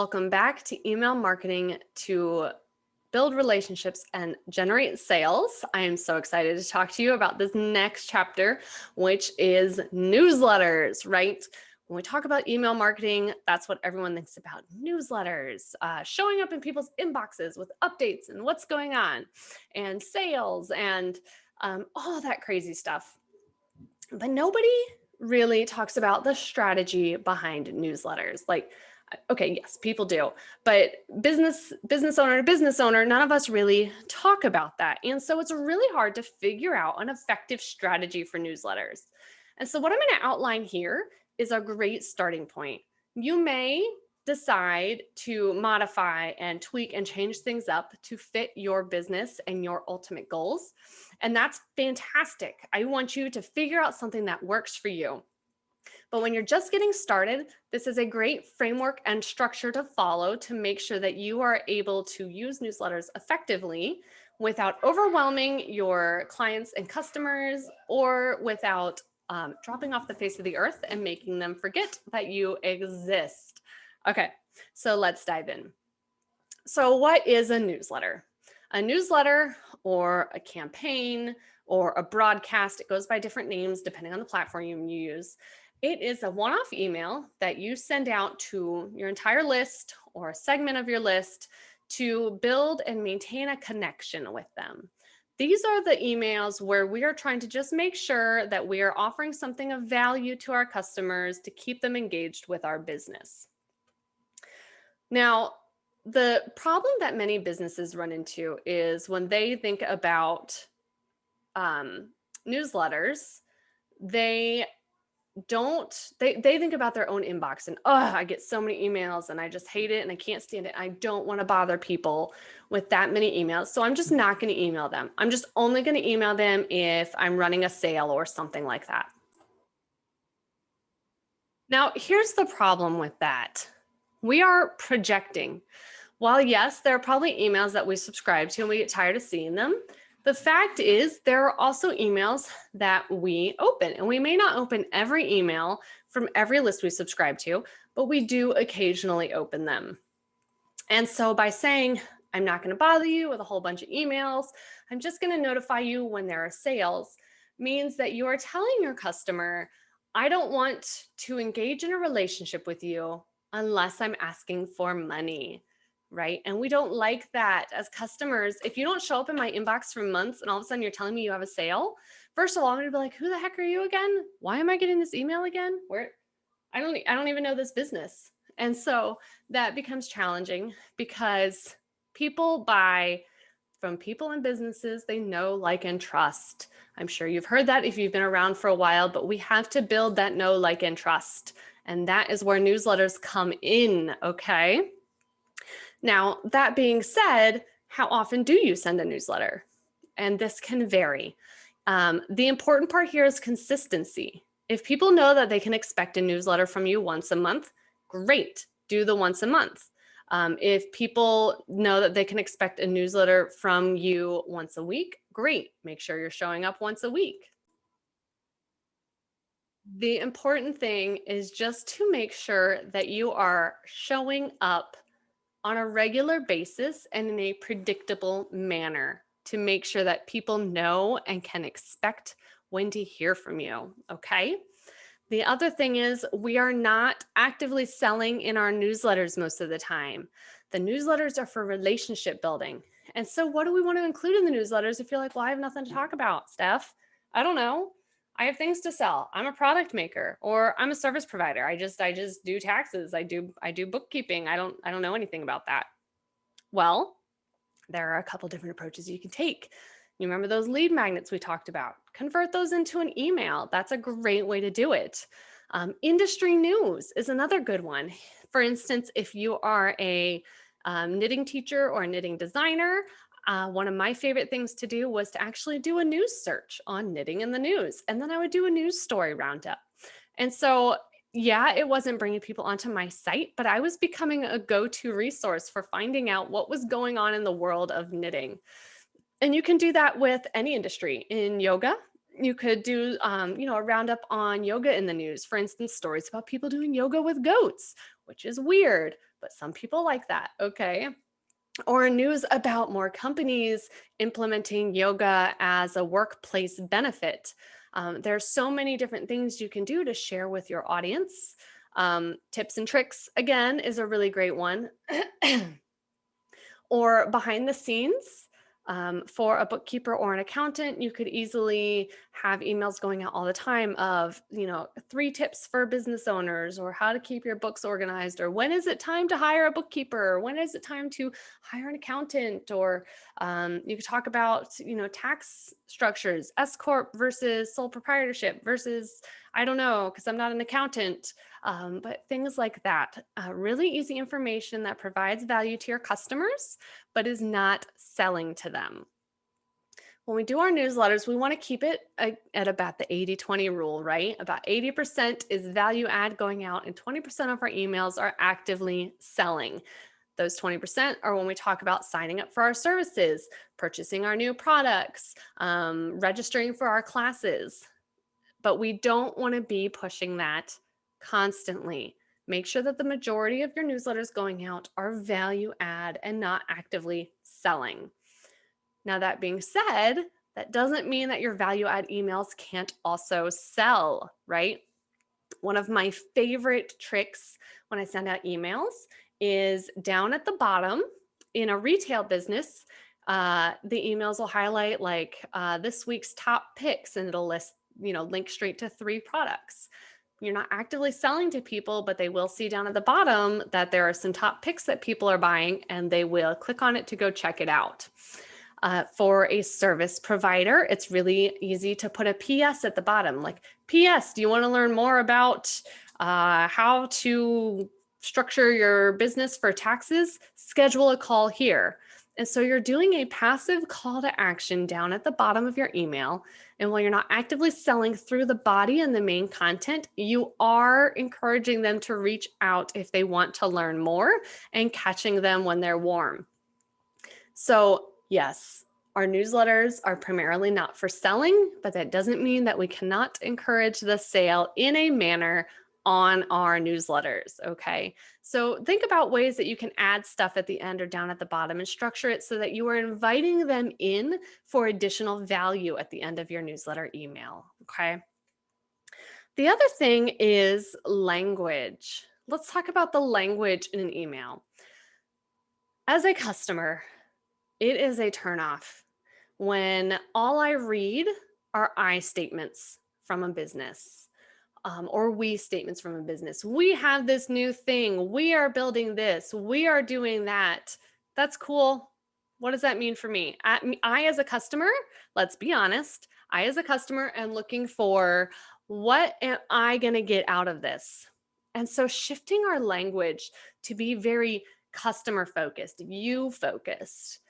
Welcome back to Email Marketing to Build Relationships and Generate Sales. I am so excited to talk to you about this next chapter, which is newsletters, right? When we talk about email marketing, that's what everyone thinks about: newsletters, showing up in people's inboxes with updates and what's going on, and sales, and all that crazy stuff. But nobody really talks about the strategy behind newsletters. Like, okay, yes, people do, but business owner to business owner, none of us really talk about that. And so it's really hard to figure out an effective strategy for newsletters. And so what I'm going to outline here is a great starting point. You may decide to modify and tweak and change things up to fit your business and your ultimate goals. And that's fantastic. I want you to figure out something that works for you. But when you're just getting started, this is a great framework and structure to follow to make sure that you are able to use newsletters effectively without overwhelming your clients and customers, or without dropping off the face of the earth and making them forget that you exist. Okay, so let's dive in. So what is a newsletter? A newsletter, or a campaign, or a broadcast, it goes by different names depending on the platform you use. It is a one-off email that you send out to your entire list or a segment of your list to build and maintain a connection with them. These are the emails where we are trying to just make sure that we are offering something of value to our customers to keep them engaged with our business. Now, the problem that many businesses run into is when they think about newsletters, they think about their own inbox and, oh, I get so many emails and I just hate it and I can't stand it. I don't want to bother people with that many emails. So I'm just not going to email them. I'm just only going to email them if I'm running a sale or something like that. Now, here's the problem with that. We are projecting. While yes, there are probably emails that we subscribe to and we get tired of seeing them, the fact is there are also emails that we open, and we may not open every email from every list we subscribe to, but we do occasionally open them. And so by saying, I'm not going to bother you with a whole bunch of emails, I'm just going to notify you when there are sales, means that you are telling your customer, I don't want to engage in a relationship with you unless I'm asking for money. Right? And we don't like that as customers. If you don't show up in my inbox for months and all of a sudden you're telling me you have a sale, first of all, I'm gonna be like, who the heck are you again? Why am I getting this email again? I don't even know this business. And so that becomes challenging because people buy from people and businesses they know, like, and trust. I'm sure you've heard that if you've been around for a while, but we have to build that know, like, and trust. And that is where newsletters come in, okay? Now, that being said, how often do you send a newsletter? And this can vary. The important part here is consistency. If people know that they can expect a newsletter from you once a month, great, do the once a month. If people know that they can expect a newsletter from you once a week, great, make sure you're showing up once a week. The important thing is just to make sure that you are showing up on a regular basis and in a predictable manner to make sure that people know and can expect when to hear from you, okay? The other thing is we are not actively selling in our newsletters most of the time. The newsletters are for relationship building. And so what do we want to include in the newsletters if you're like, well, I have nothing to talk about, Steph? I don't know. I have things to sell. I'm a product maker, or I'm a service provider. I just do taxes. I do bookkeeping. I don't know anything about that. Well, there are a couple different approaches you can take. You remember those lead magnets we talked about? Convert those into an email. That's a great way to do it. Industry news is another good one. For instance, if you are a knitting teacher or a knitting designer, one of my favorite things to do was to actually do a news search on knitting in the news. And then I would do a news story roundup. And so, yeah, it wasn't bringing people onto my site, but I was becoming a go-to resource for finding out what was going on in the world of knitting. And you can do that with any industry. In yoga, you could do, a roundup on yoga in the news. For instance, stories about people doing yoga with goats, which is weird, but some people like that. Okay. Or news about more companies implementing yoga as a workplace benefit. There's so many different things you can do to share with your audience. Tips and tricks, again, is a really great one. Or behind the scenes, for a bookkeeper or an accountant, you could easily have emails going out all the time of, 3 tips for business owners, or how to keep your books organized, or when is it time to hire a bookkeeper, or when is it time to hire an accountant, or you could talk about, tax structures, S corp versus sole proprietorship versus, I don't know, because I'm not an accountant. But things like that, really easy information that provides value to your customers, but is not selling to them. When we do our newsletters, we want to keep it at about the 80-20 rule, right? About 80% is value add going out, and 20% of our emails are actively selling. Those 20% are when we talk about signing up for our services, purchasing our new products, registering for our classes. But we don't want to be pushing that constantly. Make sure that the majority of your newsletters going out are value add and not actively selling. Now, that being said, that doesn't mean that your value add emails can't also sell, right? One of my favorite tricks when I send out emails is down at the bottom in a retail business. The emails will highlight like this week's top picks, and it'll list, link straight to 3 products. You're not actively selling to people, but they will see down at the bottom that there are some top picks that people are buying, and they will click on it to go check it out. For a service provider, it's really easy to put a PS at the bottom, like, PS, do you want to learn more about how to structure your business for taxes? Schedule a call here. And so you're doing a passive call to action down at the bottom of your email. And while you're not actively selling through the body and the main content, you are encouraging them to reach out if they want to learn more and catching them when they're warm. So yes, our newsletters are primarily not for selling, but that doesn't mean that we cannot encourage the sale in a manner on our newsletters, okay? So think about ways that you can add stuff at the end or down at the bottom and structure it so that you are inviting them in for additional value at the end of your newsletter email, okay? The other thing is language. Let's talk about the language in an email. As a customer, it is a turnoff when all I read are I statements from a business, or we statements from a business. We have this new thing. We are building this. We are doing that. That's cool. What does that mean for me? I as a customer, let's be honest, I as a customer am looking for, what am I going to get out of this? And so shifting our language to be very customer focused, you focused,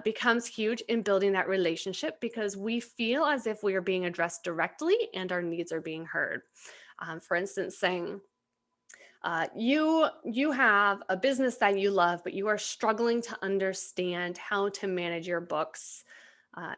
becomes huge in building that relationship, because we feel as if we are being addressed directly and our needs are being heard. For instance, saying, you have a business that you love, but you are struggling to understand how to manage your books.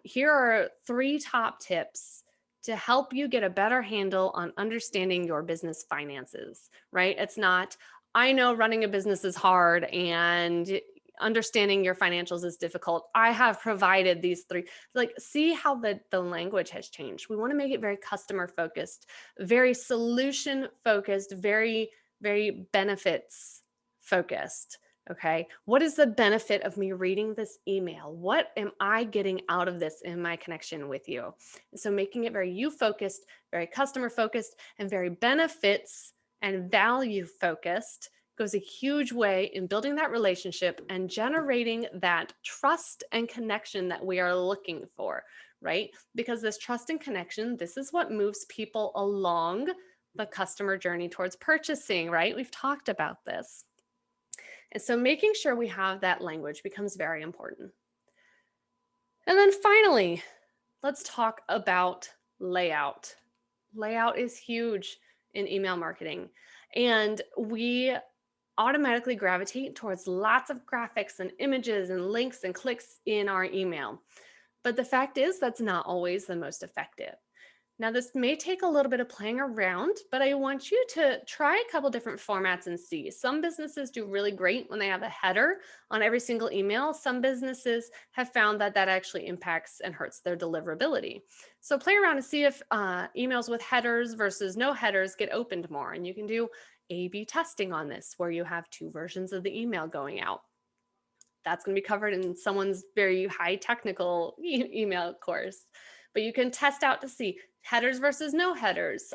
Here are 3 top tips to help you get a better handle on understanding your business finances, right? It's not, I know running a business is hard and understanding your financials is difficult. I have provided these 3. Like, see how the language has changed. We want to make it very customer focused, very solution focused, very, very benefits focused. Okay. What is the benefit of me reading this email? What am I getting out of this in my connection with you? So making it very you focused, very customer focused, and very benefits and value focused goes a huge way in building that relationship and generating that trust and connection that we are looking for, right? Because this trust and connection, this is what moves people along the customer journey towards purchasing, right? We've talked about this. And so making sure we have that language becomes very important. And then finally, let's talk about layout. Layout is huge in email marketing. And we automatically gravitate towards lots of graphics and images and links and clicks in our email. But the fact is, that's not always the most effective. Now, this may take a little bit of playing around, but I want you to try a couple different formats and see. Some businesses do really great when they have a header on every single email. Some businesses have found that that actually impacts and hurts their deliverability. So play around and see if emails with headers versus no headers get opened more. And you can do A/B testing on this, where you have two versions of the email going out. That's going to be covered in someone's very high technical email course. But you can test out to see headers versus no headers,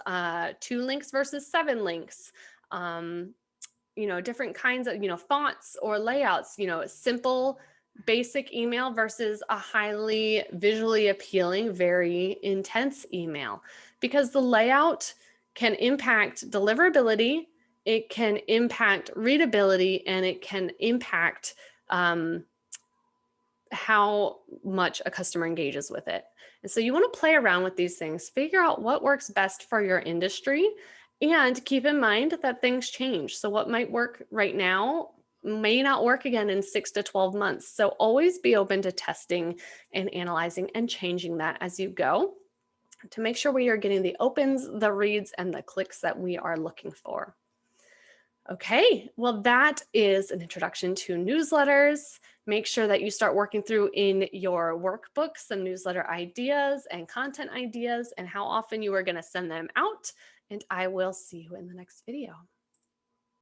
2 links versus 7 links, different kinds of, fonts or layouts, simple, basic email versus a highly visually appealing, very intense email. Because the layout can impact deliverability, it can impact readability, and it can impact how much a customer engages with it. And so you want to play around with these things, figure out what works best for your industry, and keep in mind that things change. So what might work right now may not work again in 6 to 12 months. So always be open to testing and analyzing and changing that as you go to make sure we are getting the opens, the reads, and the clicks that we are looking for. Okay, well, that is an introduction to newsletters. Make sure that you start working through in your workbook some newsletter ideas and content ideas and how often you are going to send them out. And I will see you in the next video.